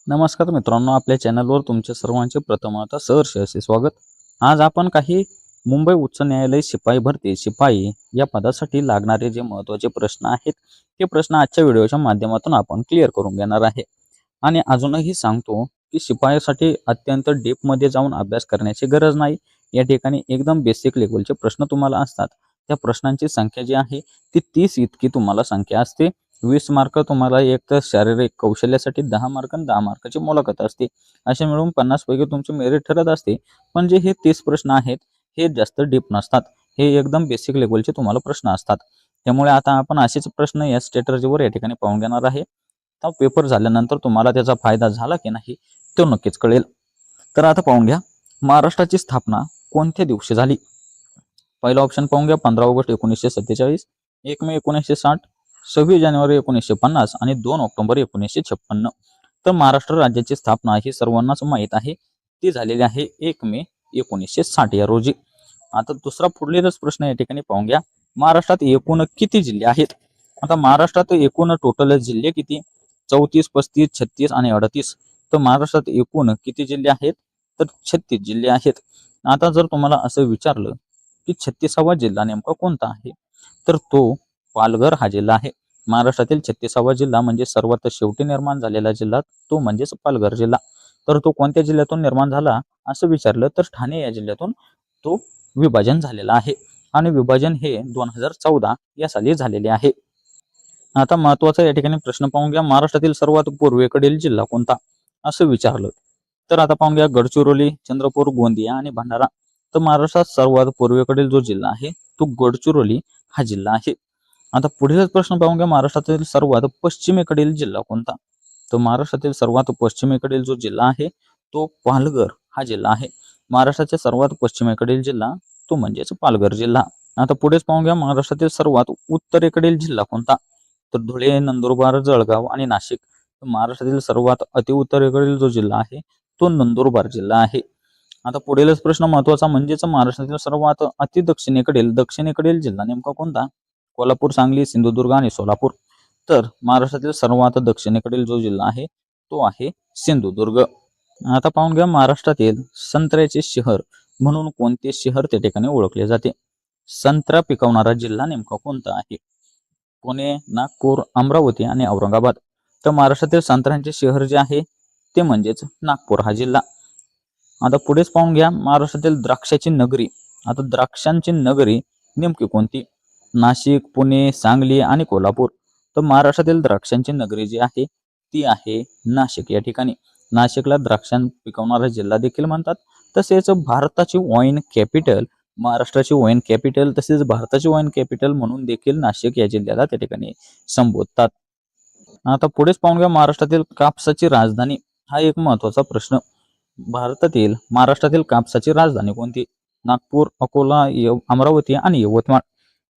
नमस्कार मित्रांनो, आपल्या चॅनलवर तुमच्या सर्वांचे प्रथमतः सहर्ष असे स्वागत. आज आपण काही मुंबई उच्च न्यायालय शिपाई भरती शिपाई या पदासाठी लागणारे जे महत्त्वाचे प्रश्न आहेत ते प्रश्न आजच्या व्हिडिओच्या माध्यमातून आपण क्लिअर करून घेणार आहे. आणि अजूनही सांगतो की शिपाईसाठी अत्यंत डीपमध्ये जाऊन अभ्यास करण्याची गरज नाही. या ठिकाणी एकदम बेसिक लेवलचे प्रश्न तुम्हाला असतात. त्या प्रश्नांची संख्या जी आहे ती 30 इतकी तुम्हाला संख्या असते. 20 मार्क तुम्हाला एक तर शारीरिक कौशल्यासाठी, 10 मार्क आणि 10 मार्काची मुलाखत असते. असे मिळून 50 पैकी तुमची मेरिट ठरत असते. पण जे हे 30 प्रश्न आहेत हे जास्त डीप नसतात. हे एकदम बेसिक लेवलचे तुम्हाला प्रश्न असतात. त्यामुळे आता आपण असेच प्रश्न या स्ट्रॅटेजीवर या ठिकाणी पाहून घेणार आहे. तर पेपर झाल्यानंतर तुम्हाला त्याचा फायदा झाला की नाही तो नक्कीच कळेल. तर आता पाहून घ्या, महाराष्ट्राची स्थापना कोणत्या दिवशी झाली? पहिला ऑप्शन पाहून घ्या, 15 ऑगस्ट 1947, 1 मे 1960, 26 जानेवारी 1950 आणि 2 ऑक्टोबर 1956. तर महाराष्ट्र राज्याची स्थापना ही सर्वांनाच माहीत आहे, ती झालेली आहे 1 मे 1960 या रोजी. आता दुसरा पुढलेलाच प्रश्न या ठिकाणी पाहून घ्या, महाराष्ट्रात एकूण किती जिल्हे आहेत? आता महाराष्ट्रात एकूण टोटल जिल्हे किती? 34, 35, 36 आणि 38. तर महाराष्ट्रात एकूण किती जिल्हे आहेत? तर 36 जिल्हे आहेत. आता जर तुम्हाला असं विचारलं की 36वा जिल्हा नेमका कोणता आहे, तर तो पालघर हा जिल्हा आहे. महाराष्ट्रातील 36वा जिल्हा म्हणजे सर्वात शेवटी निर्माण झालेला जिल्हा तो म्हणजेच पालघर जिल्हा. तर तो कोणत्या जिल्ह्यातून निर्माण झाला असं विचारलं तर ठाणे या जिल्ह्यातून तो विभाजन झालेला आहे. आणि विभाजन हे 2014 या साली झालेले आहे. आता महत्वाचा या ठिकाणी प्रश्न पाहून घ्या, महाराष्ट्रातील सर्वात पूर्वेकडील जिल्हा कोणता असं विचारलं तर आता पाहून घ्या, गडचिरोली, चंद्रपूर, गोंदिया आणि भंडारा. तर महाराष्ट्रात सर्वात पूर्वेकडील जो जिल्हा आहे तो गडचिरोली हा जिल्हा आहे. आता पुढील प्रश्न पाहून घ्या, महाराष्ट्रातील सर्वात पश्चिमेकडील जिल्हा कोणता? तर महाराष्ट्रातील सर्वात पश्चिमेकडील जो जिल्हा आहे तो पालघर हा जिल्हा आहे. महाराष्ट्राच्या सर्वात पश्चिमेकडील जिल्हा तो म्हणजेच पालघर जिल्हा. आता पुढेच पाहून घ्या, महाराष्ट्रातील सर्वात उत्तरेकडील जिल्हा कोणता? तर धुळे, नंदुरबार, जळगाव आणि नाशिक. महाराष्ट्रातील सर्वात अतिउत्तरेकडील जो जिल्हा आहे तो नंदुरबार जिल्हा आहे. आता पुढीलच प्रश्न महत्वाचा म्हणजेच महाराष्ट्रातील सर्वात दक्षिणेकडील जिल्हा नेमका कोणता? कोल्हापूर, सांगली, सिंधुदुर्ग आणि सोलापूर. तर महाराष्ट्रातील सर्वात दक्षिणेकडील जो जिल्हा आहे तो आहे सिंधुदुर्ग. आता पाहून घ्या, महाराष्ट्रातील संत्र्याचे शहर म्हणून कोणते शहर त्या ठिकाणी ओळखले जाते? संत्रा पिकवणारा जिल्हा नेमका कोणता आहे? पुणे, नागपूर, अमरावती आणि औरंगाबाद. तर महाराष्ट्रातील संत्र्यांचे शहर जे आहे ते म्हणजेच नागपूर हा जिल्हा. आता पुढेच पाहून घ्या, महाराष्ट्रातील द्राक्षाची नगरी. आता द्राक्षांची नगरी नेमकी कोणती? नाशिक, पुणे, सांगली आणि कोल्हापूर. तर महाराष्ट्रातील द्राक्षांची नगरी जी आहे ती आहे नाशिक या ठिकाणी. नाशिकला द्राक्षां पिकवणारा जिल्हा देखील म्हणतात. तसेच भारताची वाईन कॅपिटल, महाराष्ट्राची वाईन कॅपिटल तसेच भारताची वाईन कॅपिटल म्हणून देखील नाशिक या जिल्ह्याला त्या ठिकाणी संबोधतात. आता पुढेच पाहून घ्या, महाराष्ट्रातील कापसाची राजधानी हा एक महत्वाचा प्रश्न. महाराष्ट्रातील कापसाची राजधानी कोणती? नागपूर, अकोला, अमरावती आणि यवतमाळ.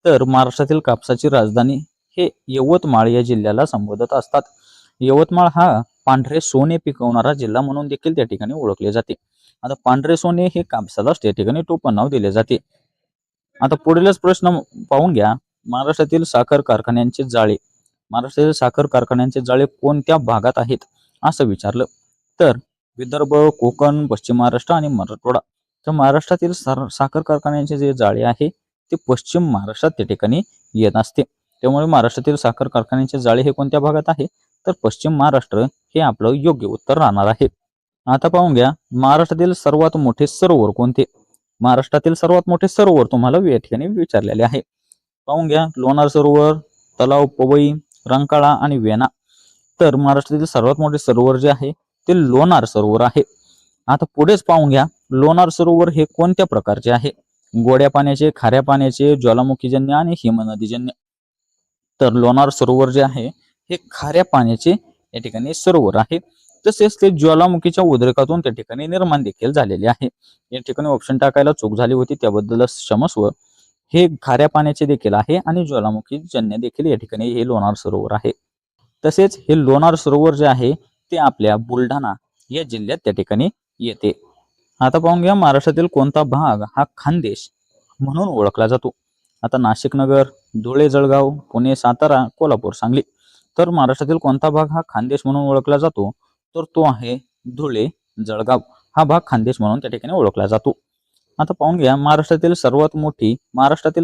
तर महाराष्ट्रातील कापसाची राजधानी हे यवतमाळ या जिल्ह्याला संबोधत असतात. यवतमाळ हा पांढरे सोने पिकवणारा जिल्हा म्हणून देखील त्या ठिकाणी ओळखले जाते. आता पांढरे सोने हे कापसालाच त्या ठिकाणी टोपण नाव दिले जाते. आता पुढीलच प्रश्न पाहून घ्या, महाराष्ट्रातील साखर कारखान्यांचे जाळे. महाराष्ट्रातील साखर कारखान्यांचे जाळे कोणत्या भागात आहेत असं विचारलं तर विदर्भ, कोकण, पश्चिम महाराष्ट्र आणि मराठवाडा. तर महाराष्ट्रातील साखर कारखान्यांचे जे जाळे आहे ते पश्चिम महाराष्ट्रात त्या ठिकाणी येत असते. त्यामुळे महाराष्ट्रातील साखर कारखान्यांचे जाळे हे कोणत्या भागात आहे तर पश्चिम महाराष्ट्र हे आपलं योग्य उत्तर राहणार आहे. आता पाहून घ्या, महाराष्ट्रातील सर्वात मोठे सरोवर कोणते? महाराष्ट्रातील सर्वात मोठे सरोवर तुम्हाला या ठिकाणी विचारलेले आहे. पाहून घ्या, लोणार सरोवर, तलाव, पवई, रंकाळा आणि वेणा. तर महाराष्ट्रातील सर्वात मोठे सरोवर जे आहे ते लोणार सरोवर आहे. आता पुढेच पाहून घ्या, लोणार सरोवर हे कोणत्या प्रकारचे आहे? गोड्या पाण्याचे, खाऱ्या पाण्याचे, ज्वालामुखीजन्य आणि हिमनदीजन्य. तर लोणार सरोवर जे आहे हे खाऱ्या पाण्याचे या ठिकाणी सरोवर आहे. तसेच ते ज्वालामुखीच्या उद्रेकातून त्या ठिकाणी निर्माण देखील झालेले आहे. या ठिकाणी ऑप्शन टाकायला चूक झाली होती, त्याबद्दल क्षमस्व. हे खाऱ्या पाण्याचे देखील आहे आणि ज्वालामुखी जन्य देखील या ठिकाणी हे लोणार सरोवर आहे. तसेच हे लोणार सरोवर जे आहे ते आपल्या बुलढाणा या जिल्ह्यात त्या ठिकाणी येते. आता पाहून घ्या, महाराष्ट्रातील कोणता भाग हा खानदेश म्हणून ओळखला जातो? आता नाशिक नगर, धुळे, जळगाव, पुणे, सातारा, कोल्हापूर, सांगली. तर महाराष्ट्रातील कोणता भाग हा खानदेश म्हणून ओळखला जातो तर तो आहे धुळे जळगाव. हा भाग खानदेश म्हणून त्या ठिकाणी ओळखला जातो. आता पाहून घ्या, महाराष्ट्रातील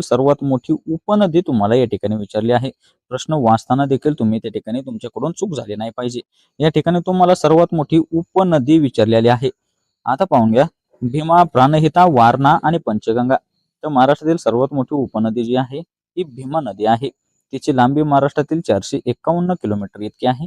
सर्वात मोठी उपनदी तुम्हाला या ठिकाणी विचारली आहे. प्रश्न वाचताना देखील तुम्ही त्या ठिकाणी तुमच्याकडून चूक झाली नाही पाहिजे. या ठिकाणी तुम्हाला सर्वात मोठी उपनदी विचारलेली आहे. आता पाहून घ्या, भीमा, प्राणहिता, वारणा आणि पंचगंगा. तर महाराष्ट्रातील सर्वात मोठी उपनदी जी आहे ती भीमा नदी आहे. तिची लांबी महाराष्ट्रातील 451 किलोमीटर इतकी आहे.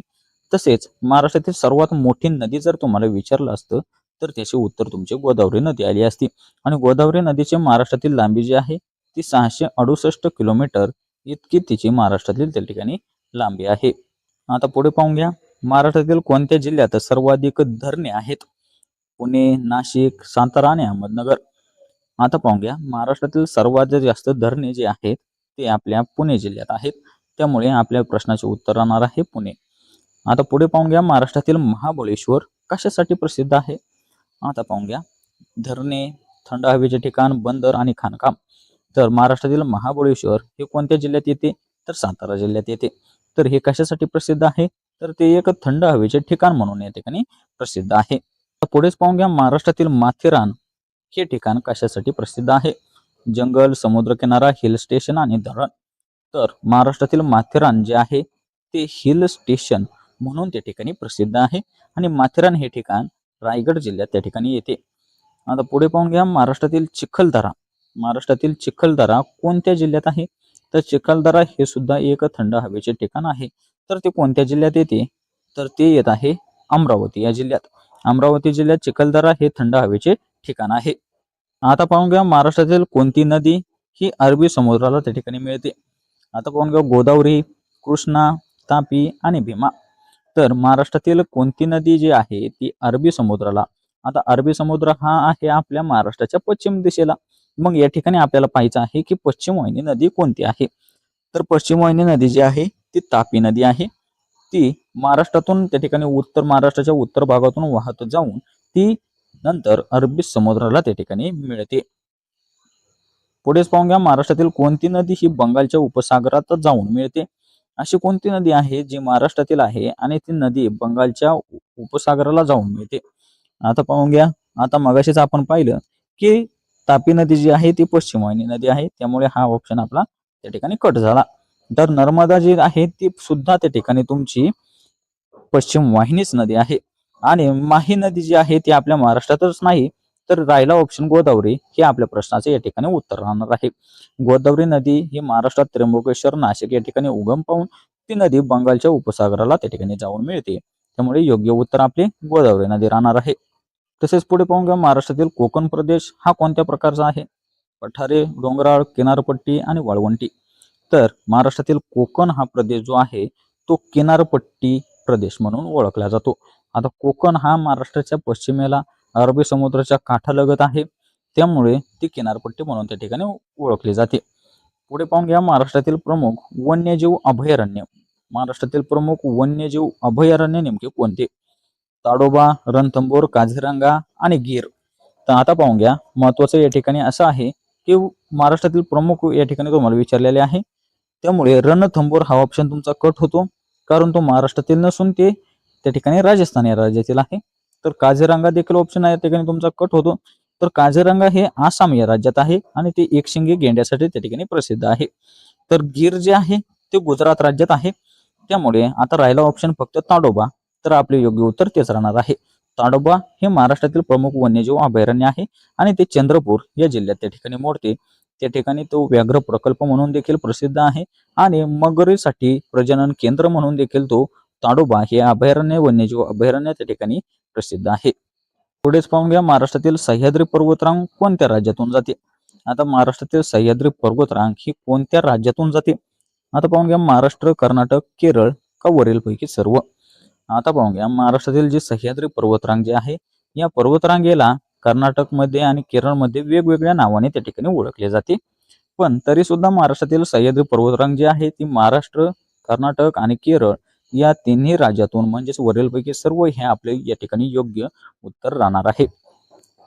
तसेच महाराष्ट्रातील सर्वात मोठी नदी जर तुम्हाला विचारलं असतं तर त्याचे उत्तर तुमचे गोदावरी नदी आली असती. आणि गोदावरी नदीची महाराष्ट्रातील लांबी जी आहे ती 668 किलोमीटर इतकी तिची महाराष्ट्रातील त्या ठिकाणी लांबी आहे. आता पुढे पाहून घ्या, महाराष्ट्रातील कोणत्या जिल्ह्यात सर्वाधिक धरणे आहेत? पुणे, नाशिक, सातारा आणि अहमदनगर. आता पाहून घ्या, महाराष्ट्रातील सर्वात जास्त धरणे जे आहेत ते आपल्या पुणे जिल्ह्यात आहेत. त्यामुळे आपल्या प्रश्नाचे उत्तर राहणार आहे पुणे. आता पुढे पाहून घ्या, महाराष्ट्रातील महाबळेश्वर कशासाठी प्रसिद्ध आहे? आता पाहून घ्या, धरणे, थंड हवेचे ठिकाण, बंदर आणि खाणकाम. तर महाराष्ट्रातील महाबळेश्वर हे कोणत्या जिल्ह्यात येते? तर सातारा जिल्ह्यात येते. तर हे कशासाठी प्रसिद्ध आहे? तर ते एक थंड हवेचे ठिकाण म्हणून या ठिकाणी प्रसिद्ध आहे. पुढेच पाहून घ्या, महाराष्ट्रातील माथेरान हे ठिकाण कशासाठी प्रसिद्ध आहे? जंगल, समुद्रकिनारा, हिल स्टेशन आणि धरण. तर महाराष्ट्रातील माथेरान जे आहे ते हिल स्टेशन म्हणून त्या ठिकाणी प्रसिद्ध आहे. आणि माथेरान हे ठिकाण रायगड जिल्ह्यात त्या ठिकाणी येते. आता पुढे पाहून घ्या, महाराष्ट्रातील चिखलदरा कोणत्या जिल्ह्यात आहे? तर चिखलदरा हे सुद्धा एक थंड हवेचे ठिकाण आहे. तर ते कोणत्या जिल्ह्यात येते? तर ते येत आहे अमरावती या जिल्ह्यात. अमरावती जिल्ह्यात चिखलदरा हे थंड हवेचे ठिकाण आहे. आता पाहून घ्या, महाराष्ट्रातील कोणती नदी ही अरबी समुद्राला त्या ठिकाणी मिळते? आता पाहून घ्या, गोदावरी, कृष्णा, तापी आणि भीमा. तर महाराष्ट्रातील कोणती नदी जी आहे ती अरबी समुद्राला, आता अरबी समुद्र हा आहे आपल्या महाराष्ट्राच्या पश्चिम दिशेला. मग या ठिकाणी आपल्याला पाहायचं आहे की पश्चिम वाहिनी नदी कोणती आहे? तर पश्चिम वाहिनी नदी जी आहे ती तापी नदी आहे. ती महाराष्ट्रातून त्या ठिकाणी महाराष्ट्राच्या उत्तर भागातून वाहत जाऊन ती नंतर अरबी समुद्राला त्या ठिकाणी मिळते. पुढेच पाहून घ्या, महाराष्ट्रातील कोणती नदी ही बंगालच्या उपसागरात जाऊन मिळते? अशी कोणती नदी आहे जी महाराष्ट्रातील आहे आणि ती नदी बंगालच्या उपसागराला जाऊन मिळते? आता पाहून घ्या, आता मगाशीच आपण पाहिलं की तापी नदी जी आहे ती पश्चिम वाहिनी नदी आहे. त्यामुळे हा ऑप्शन आपला त्या ठिकाणी कट झाला. तर नर्मदा जी आहे ती सुद्धा त्या ठिकाणी तुमची पश्चिम वाहिनीच नदी आहे. आणि माही नदी जी आहे ती आपल्या महाराष्ट्रातच नाही, तर राहिला ऑप्शन गोदावरी हे आपल्या प्रश्नाचे या ठिकाणी उत्तर राहणार आहे. गोदावरी नदी ही महाराष्ट्रात त्र्यंबकेश्वर, नाशिक या ठिकाणी उगम पावून ती नदी बंगालच्या उपसागराला त्या ठिकाणी जाऊन मिळते. त्यामुळे योग्य उत्तर आपले गोदावरी नदी राहणार आहे. तसेच पुढे पाहून घ्या, महाराष्ट्रातील कोकण प्रदेश हा कोणत्या प्रकारचा आहे? पठारे, डोंगराळ, किनारपट्टी आणि वाळवंटी. तर महाराष्ट्रातील कोकण हा प्रदेश जो आहे तो किनारपट्टी प्रदेश म्हणून ओळखला जातो. आता कोकण हा महाराष्ट्राच्या पश्चिमेला अरबी समुद्राच्या काठालगत आहे. त्यामुळे ती किनारपट्टी म्हणून त्या ठिकाणी ओळखली जाते. पुढे पाहून घ्या, महाराष्ट्रातील प्रमुख वन्यजीव अभयारण्य नेमके कोणते? ताडोबा, रणथंबोर, काझीरंगा आणि गीर. तर आता पाहून घ्या, महत्वाचं या ठिकाणी असं आहे की महाराष्ट्रातील प्रमुख या ठिकाणी तुम्हाला विचारलेले आहे. त्यामुळे रणथंबोर हा ऑप्शन तुमचा कट होतो, कारण तो महाराष्ट्रातील नसून ते त्या ठिकाणी राजस्थान या राज्यातील आहे. तर काझीरंगा देखील ऑप्शन या ठिकाणी तुमचा कट होतो. तर काझीरंगा हे आसाम या राज्यात आहे आणि ते एकशिंगी गेंड्यासाठी त्या ठिकाणी प्रसिद्ध आहे. तर गीर जे आहे ते गुजरात राज्यात आहे. त्यामुळे आता राहिला ऑप्शन फक्त ताडोबा. तर आपले योग्य उत्तर तेच राहणार आहे. ताडोबा हे महाराष्ट्रातील प्रमुख वन्यजीव अभयारण्य आहे आणि ते चंद्रपूर या जिल्ह्यात त्या ठिकाणी मोडते. त्या ठिकाणी तो व्याघ्र प्रकल्प म्हणून देखील प्रसिद्ध आहे आणि मगरीसाठी प्रजनन केंद्र म्हणून देखील तो ताडोबा हे अभयारण्य, वन्यजीव अभयारण्य त्या ठिकाणी प्रसिद्ध आहे. पुढेच पाहून घ्या, महाराष्ट्रातील सह्याद्री पर्वतरांग कोणत्या राज्यातून जाते? आता महाराष्ट्रातील सह्याद्री पर्वतरांग ही कोणत्या राज्यातून जाते? आता पाहून घ्या, महाराष्ट्र, कर्नाटक, केरळ का वरीलपैकी सर्व. आता पाहून घ्या, महाराष्ट्रातील जी सह्याद्री पर्वतरांग जी आहे या पर्वतरांगेला कर्नाटकमध्ये आणि केरळमध्ये वेगवेगळ्या नावाने त्या ठिकाणी ओळखले जाते. पण तरी सुद्धा महाराष्ट्रातील सह्याद्री पर्वतरांग जी आहे ती महाराष्ट्र, कर्नाटक आणि केरळ या तिन्ही राज्यातून म्हणजेच वरीलपैकी सर्व हे आपले या ठिकाणी योग्य उत्तर राहणार आहे.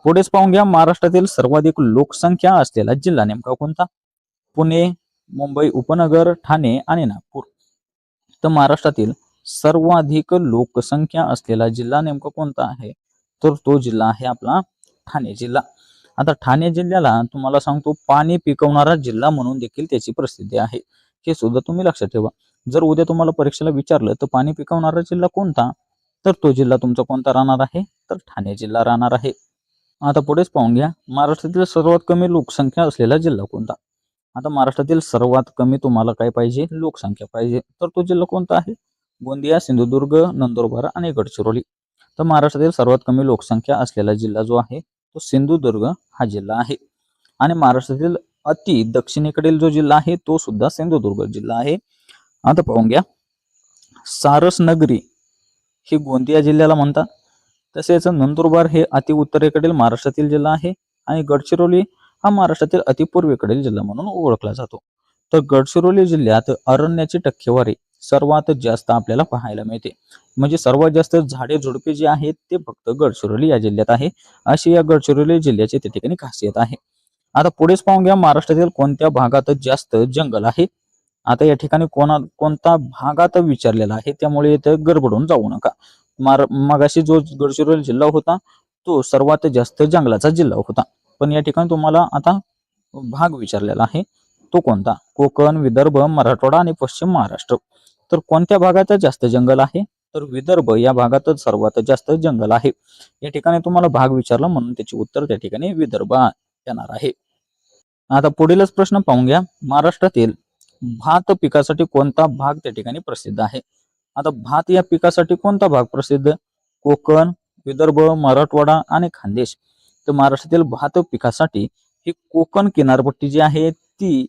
पुढेच पाहून घ्या, महाराष्ट्रातील सर्वाधिक लोकसंख्या असलेला जिल्हा नेमका कोणता? पुणे, मुंबई उपनगर, ठाणे आणि नागपूर. तर महाराष्ट्रातील सर्वाधिक लोकसंख्या असलेला जिल्हा नेमका कोणता आहे? तर तो जिल्हा आहे आपला ठाणे जिल्हा. आता ठाणे जिल्ह्याला तुम्हाला सांगतो पाणी पिकवणारा जिल्हा म्हणून देखील त्याची प्रसिद्धी आहे. हे सुद्धा तुम्ही लक्षात ठेवा. जर उद्या तुम्हाला परीक्षेला विचारलं तर पाणी पिकवणारा जिल्हा कोणता, तर तो जिल्हा तुमचा कोणता राहणार आहे? तर ठाणे जिल्हा राहणार आहे. आता पुढेच पाहून घ्या, महाराष्ट्रातील सर्वात कमी लोकसंख्या असलेला जिल्हा कोणता? आता महाराष्ट्रातील सर्वात कमी तुम्हाला काय पाहिजे? लोकसंख्या पाहिजे. तर तो जिल्हा कोणता आहे? गोंदिया, सिंधुदुर्ग, नंदुरबार आणि गडचिरोली. तर महाराष्ट्रातील सर्वात कमी लोकसंख्या असलेला जिल्हा जो आहे तो सिंधुदुर्ग हा जिल्हा आहे. आणि महाराष्ट्रातील अति दक्षिणेकडील जो जिल्हा आहे तो सुद्धा सिंधुदुर्ग जिल्हा आहे. आता पाहून घ्या, सारस नगरी ही गोंदिया जिल्ह्याला म्हणतात. तसेच नंदुरबार हे अति उत्तरेकडील महाराष्ट्रातील जिल्हा आहे आणि गडचिरोली हा महाराष्ट्रातील अतिपूर्वेकडील जिल्हा म्हणून ओळखला जातो. तर गडचिरोली जिल्ह्यात अरण्याची टक्केवारी सर्वात जास्त आपल्याला पाहायला मिळते. म्हणजे सर्वात जास्त झाडे झुडपे जे आहेत ते फक्त गडचिरोली या जिल्ह्यात आहे. अशी या गडचिरोली जिल्ह्याची त्या ठिकाणी खासियत आहे. आता पुढेच पाहून घ्या, महाराष्ट्रातील कोणत्या भागात जास्त जंगल आहे? आता या ठिकाणी कोणता भागात विचारलेला आहे, त्यामुळे इथे गडबडून जाऊ नका. मगाशी जो गडचिरोली जिल्हा होता तो सर्वात जास्त जंगलाचा जिल्हा होता, पण या ठिकाणी तुम्हाला आता भाग विचारलेला आहे तो कोणता? कोकण, विदर्भ, मराठवाडा आणि पश्चिम महाराष्ट्र. तर कोणत्या भागात जास्त जंगल आहे? तर विदर्भ या भागातच सर्वात जास्त जंगल आहे. या ठिकाणी तुम्हाला भाग विचारला म्हणून त्याचे उत्तर त्या ठिकाणी विदर्भ येणार आहे. आता पुढीलच प्रश्न पाहून घ्या, महाराष्ट्रातील भात पिकासाठी कोणता भाग त्या ठिकाणी प्रसिद्ध आहे? आता भात या पिकासाठी कोणता भाग प्रसिद्ध? कोकण, विदर्भ, मराठवाडा आणि खानदेश. तर महाराष्ट्रातील भात पिकासाठी ही कोकण किनारपट्टी जी आहे ती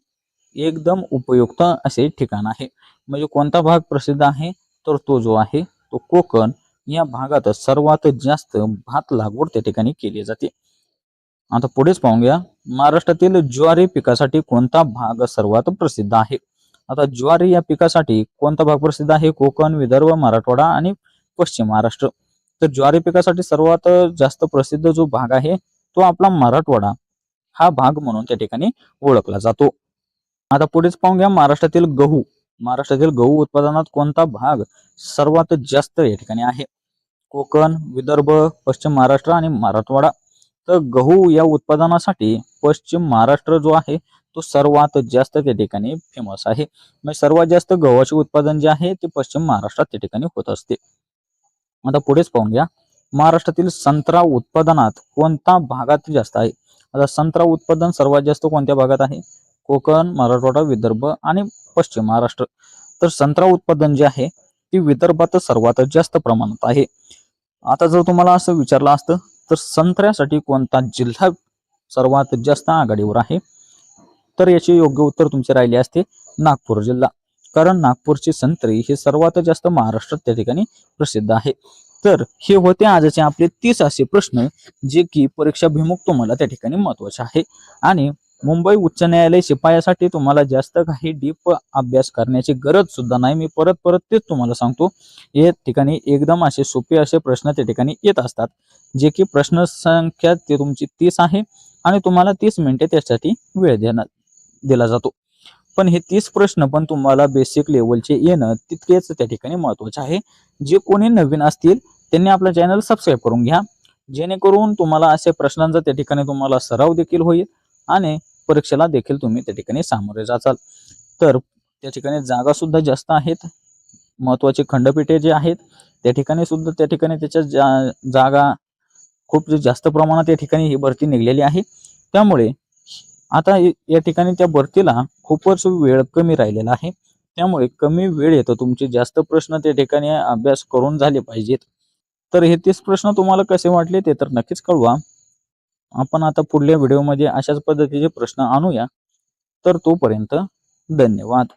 एकदम उपयुक्त असे ठिकाण आहे. म्हणजे कोणता भाग प्रसिद्ध आहे? तर तो जो आहे तो कोकण या भागात सर्वात जास्त भात लागवड त्या ठिकाणी केली जाते. आता पुढेच पाहून घ्या, महाराष्ट्रातील ज्वारी पिकासाठी कोणता भाग सर्वात प्रसिद्ध आहे? आता ज्वारी या पिकासाठी कोणता भाग प्रसिद्ध आहे? कोकण, विदर्भ, मराठवाडा आणि पश्चिम महाराष्ट्र. तर ज्वारी पिकासाठी सर्वात जास्त प्रसिद्ध जो भाग आहे तो आपला मराठवाडा हा भाग म्हणून त्या ठिकाणी ओळखला जातो. आता पुढेच पाहून घ्या, महाराष्ट्रातील गहू उत्पादनात कोणता भाग सर्वात जास्त या ठिकाणी आहे? कोकण, विदर्भ, पश्चिम महाराष्ट्र आणि मराठवाडा. तर गहू या उत्पादनासाठी पश्चिम महाराष्ट्र जो आहे तो सर्वात जास्त त्या ठिकाणी फेमस आहे. म्हणजे सर्वात जास्त गव्हाचे उत्पादन जे आहे ते पश्चिम महाराष्ट्रात त्या ठिकाणी होत असते. आता पुढेच पाहून घ्या, महाराष्ट्रातील संत्रा उत्पादनात कोणता भागात जास्त आहे? आता संत्रा उत्पादन सर्वात जास्त कोणत्या भागात आहे? कोकण, मराठवाडा, विदर्भ आणि पश्चिम महाराष्ट्र. तर संत्रा उत्पादन जे आहे ते विदर्भात सर्वात जास्त प्रमाणात आहे. आता जर तुम्हाला असं विचारलं असतं तर संत्र्यासाठी कोणता जिल्हा सर्वात जास्त आघाडीवर आहे? तर याचे योग्य उत्तर तुमचे राहिले असते नागपूर जिल्हा. कारण नागपूरची संत्री हे सर्वात जास्त महाराष्ट्रात त्या ठिकाणी प्रसिद्ध आहे. तर हे होते आजचे आपले 30 असे प्रश्न जे की परीक्षाभिमुख तुम्हाला त्या ठिकाणी महत्वाचे आहे. आणि मुंबई उच्च न्यायालय शिपायासाठी तुम्हाला जास्त काही डीप अभ्यास करण्याची गरज सुद्धा नाही. मी परत तेच तुम्हाला सांगतो, या ठिकाणी एकदम असे सोपे असे प्रश्न त्या ठिकाणी येत असतात, जे की प्रश्न संख्या ते तुमची 30 आहे आणि तुम्हाला 30 मिनिटे त्यासाठी वेळ दिला जातो. पण हे 30 प्रश्न पण तुम्हाला बेसिक लेवलचे येणं तितकेच त्या ठिकाणी महत्वाचे आहे. जे कोणी नवीन असतील त्यांनी आपलं चॅनल सबस्क्राईब करून घ्या, जेणेकरून तुम्हाला अशा प्रश्नांचा त्या ठिकाणी तुम्हाला सराव देखील होईल आणि परीक्षेला देखील तुम्ही त्या ठिकाणी सामोरे जाचाल. तर त्या ठिकाणी जागा सुद्धा जास्त आहेत. महत्वाचे खंडपीठे जे आहेत त्या ठिकाणी सुद्धा त्या ठिकाणी त्याच्या जागा खूप जास्त प्रमाणात या ठिकाणी ही भरती निघलेली आहे. त्यामुळे आता या ठिकाणी त्या भरतीला खूपच वेळ कमी राहिलेला आहे. त्यामुळे कमी वेळेत तुमचे जास्त प्रश्न त्या ठिकाणी अभ्यास करून झाले पाहिजेत. तर हे 30 प्रश्न तुम्हाला कसे वाटले ते तर नक्कीच कळवा. आपण आता पुढल्या व्हिडिओमध्ये अशाच पद्धतीचे प्रश्न आणूया. तर तोपर्यंत धन्यवाद.